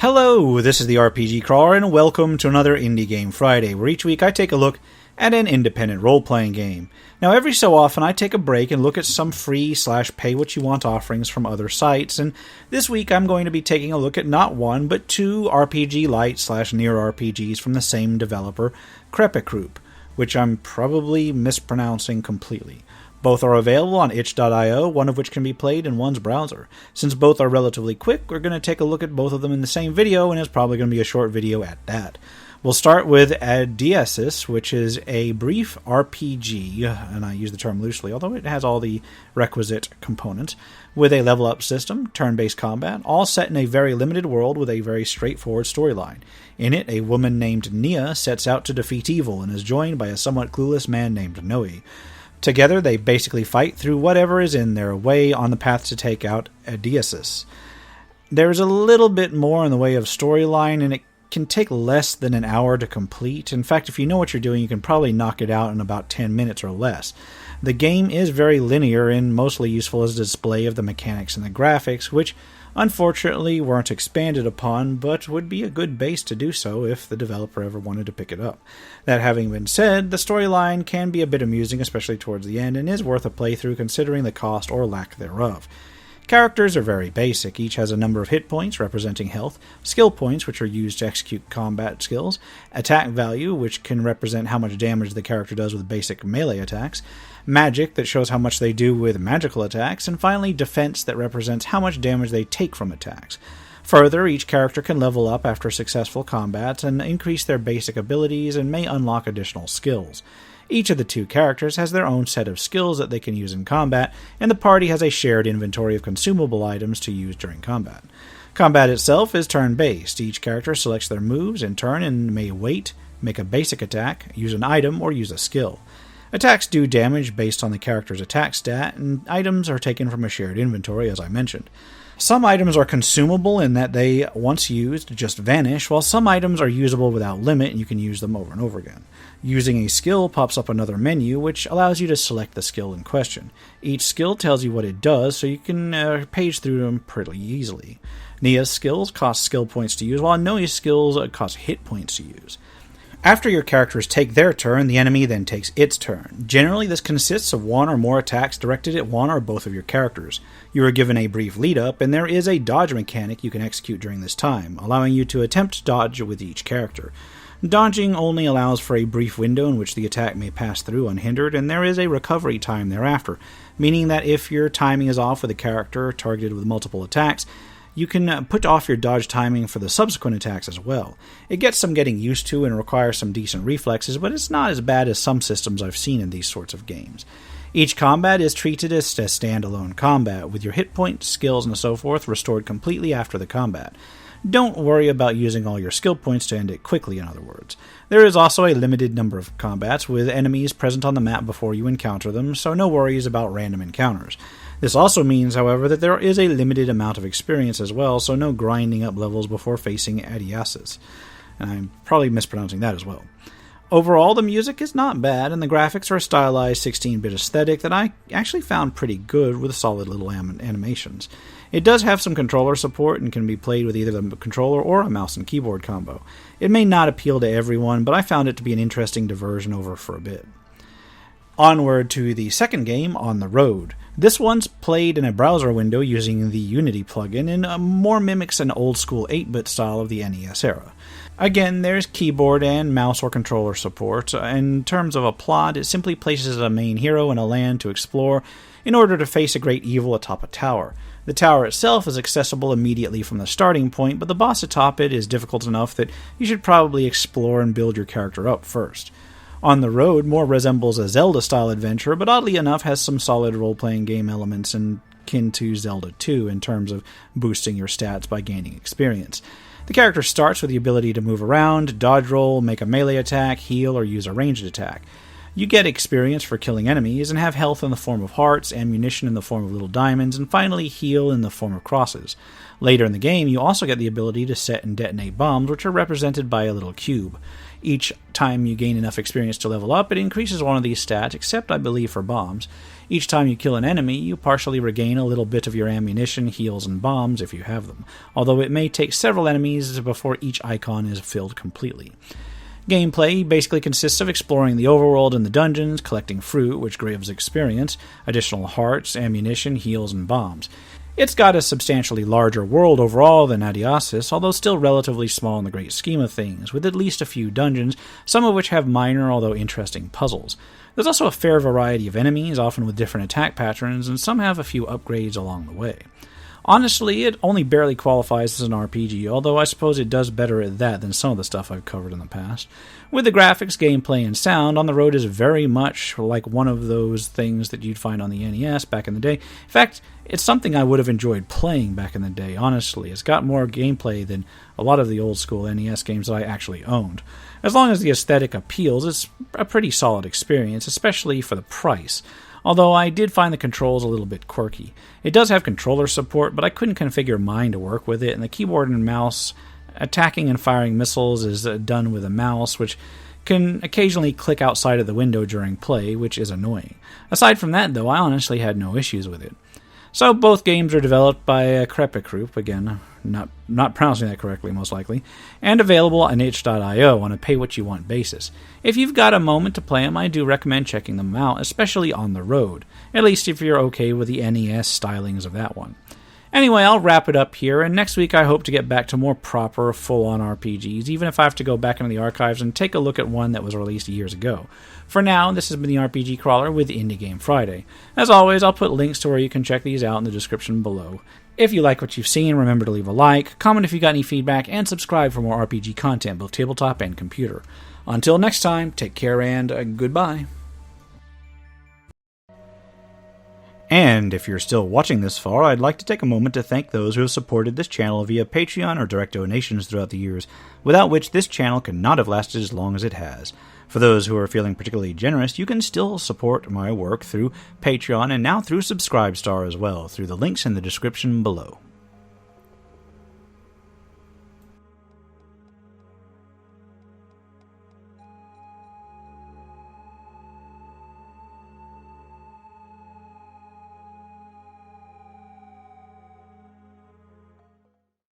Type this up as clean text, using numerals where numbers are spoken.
Hello, this is the RPG Crawler, and welcome to another Indie Game Friday, where each week I take a look at an independent role-playing game. Now, every so often I take a break and look at some free/pay-what-you-want offerings from other sites, and this week I'm going to be taking a look at not one, but two RPG Lite/Near RPGs from the same developer, Crepecroop, which I'm probably mispronouncing completely. Both are available on itch.io, one of which can be played in one's browser. Since both are relatively quick, we're going to take a look at both of them in the same video, and it's probably going to be a short video at that. We'll start with Adiasis, which is a brief RPG, and I use the term loosely, although it has all the requisite components, with a level-up system, turn-based combat, all set in a very limited world with a very straightforward storyline. In it, a woman named Nia sets out to defeat evil and is joined by a somewhat clueless man named Noe. Together, they basically fight through whatever is in their way on the path to take out Adiasis. There's a little bit more in the way of storyline, and it can take less than an hour to complete. In fact, if you know what you're doing, you can probably knock it out in about 10 minutes or less. The game is very linear and mostly useful as a display of the mechanics and the graphics, which unfortunately weren't expanded upon, but would be a good base to do so if the developer ever wanted to pick it up. That having been said, the storyline can be a bit amusing, especially towards the end, and is worth a playthrough considering the cost or lack thereof. Characters are very basic. Each has a number of hit points representing health, skill points which are used to execute combat skills, attack value which can represent how much damage the character does with basic melee attacks, magic that shows how much they do with magical attacks, and finally defense that represents how much damage they take from attacks. Further, each character can level up after successful combats and increase their basic abilities and may unlock additional skills. Each of the two characters has their own set of skills that they can use in combat, and the party has a shared inventory of consumable items to use during combat. Combat itself is turn-based. Each character selects their moves in turn and may wait, make a basic attack, use an item, or use a skill. Attacks do damage based on the character's attack stat, and items are taken from a shared inventory, as I mentioned. Some items are consumable in that they, once used, just vanish, while some items are usable without limit and you can use them over and over again. Using a skill pops up another menu, which allows you to select the skill in question. Each skill tells you what it does, so you can page through them pretty easily. Nia's skills cost skill points to use, while Noe's skills cost hit points to use. After your characters take their turn, the enemy then takes its turn. Generally, this consists of one or more attacks directed at one or both of your characters. You are given a brief lead-up, and there is a dodge mechanic you can execute during this time, allowing you to attempt dodge with each character. Dodging only allows for a brief window in which the attack may pass through unhindered, and there is a recovery time thereafter, meaning that if your timing is off with a character targeted with multiple attacks, you can put off your dodge timing for the subsequent attacks as well. It gets some getting used to and requires some decent reflexes, but it's not as bad as some systems I've seen in these sorts of games. Each combat is treated as a standalone combat, with your hit points, skills, and so forth restored completely after the combat. Don't worry about using all your skill points to end it quickly, in other words. There is also a limited number of combats, with enemies present on the map before you encounter them, so no worries about random encounters. This also means, however, that there is a limited amount of experience as well, so no grinding up levels before facing Adiasis. And I'm probably mispronouncing that as well. Overall, the music is not bad, and the graphics are a stylized 16-bit aesthetic that I actually found pretty good with solid little animations. It does have some controller support and can be played with either the controller or a mouse and keyboard combo. It may not appeal to everyone, but I found it to be an interesting diversion over for a bit. Onward to the second game, On the Road. This one's played in a browser window using the Unity plugin and more mimics an old-school 8-bit style of the NES era. Again, there's keyboard and mouse or controller support. In terms of a plot, it simply places a main hero in a land to explore in order to face a great evil atop a tower. The tower itself is accessible immediately from the starting point, but the boss atop it is difficult enough that you should probably explore and build your character up first. On the Road more resembles a Zelda-style adventure, but oddly enough has some solid role-playing game elements akin to Zelda 2 in terms of boosting your stats by gaining experience. The character starts with the ability to move around, dodge roll, make a melee attack, heal, or use a ranged attack. You get experience for killing enemies, and have health in the form of hearts, ammunition in the form of little diamonds, and finally heal in the form of crosses. Later in the game, you also get the ability to set and detonate bombs, which are represented by a little cube. Each time you gain enough experience to level up, it increases one of these stats, except I believe for bombs. Each time you kill an enemy, you partially regain a little bit of your ammunition, heals, and bombs if you have them, although it may take several enemies before each icon is filled completely. Gameplay basically consists of exploring the overworld and the dungeons, collecting fruit, which gives experience, additional hearts, ammunition, heals, and bombs. It's got a substantially larger world overall than Adiasis, although still relatively small in the great scheme of things, with at least a few dungeons, some of which have minor although interesting puzzles. There's also a fair variety of enemies, often with different attack patterns, and some have a few upgrades along the way. Honestly, it only barely qualifies as an RPG, although I suppose it does better at that than some of the stuff I've covered in the past. With the graphics, gameplay, and sound, On the Road is very much like one of those things that you'd find on the NES back in the day. In fact, it's something I would have enjoyed playing back in the day, honestly. It's got more gameplay than a lot of the old school NES games that I actually owned. As long as the aesthetic appeals, it's a pretty solid experience, especially for the price. Although I did find the controls a little bit quirky. It does have controller support, but I couldn't configure mine to work with it, and the keyboard and mouse attacking and firing missiles is done with a mouse, which can occasionally click outside of the window during play, which is annoying. Aside from that, though, I honestly had no issues with it. So both games are developed by Crepecroop, again, not pronouncing that correctly most likely, and available on itch.io on a pay-what-you-want basis. If you've got a moment to play them, I do recommend checking them out, especially On the Road, at least if you're okay with the NES stylings of that one. Anyway, I'll wrap it up here, and next week I hope to get back to more proper, full-on RPGs, even if I have to go back into the archives and take a look at one that was released years ago. For now, this has been the RPG Crawler with Indie Game Friday. As always, I'll put links to where you can check these out in the description below. If you like what you've seen, remember to leave a like, comment if you got any feedback, and subscribe for more RPG content, both tabletop and computer. Until next time, take care and goodbye. And if you're still watching this far, I'd like to take a moment to thank those who have supported this channel via Patreon or direct donations throughout the years, without which this channel could not have lasted as long as it has. For those who are feeling particularly generous, you can still support my work through Patreon and now through Subscribestar as well, through the links in the description below.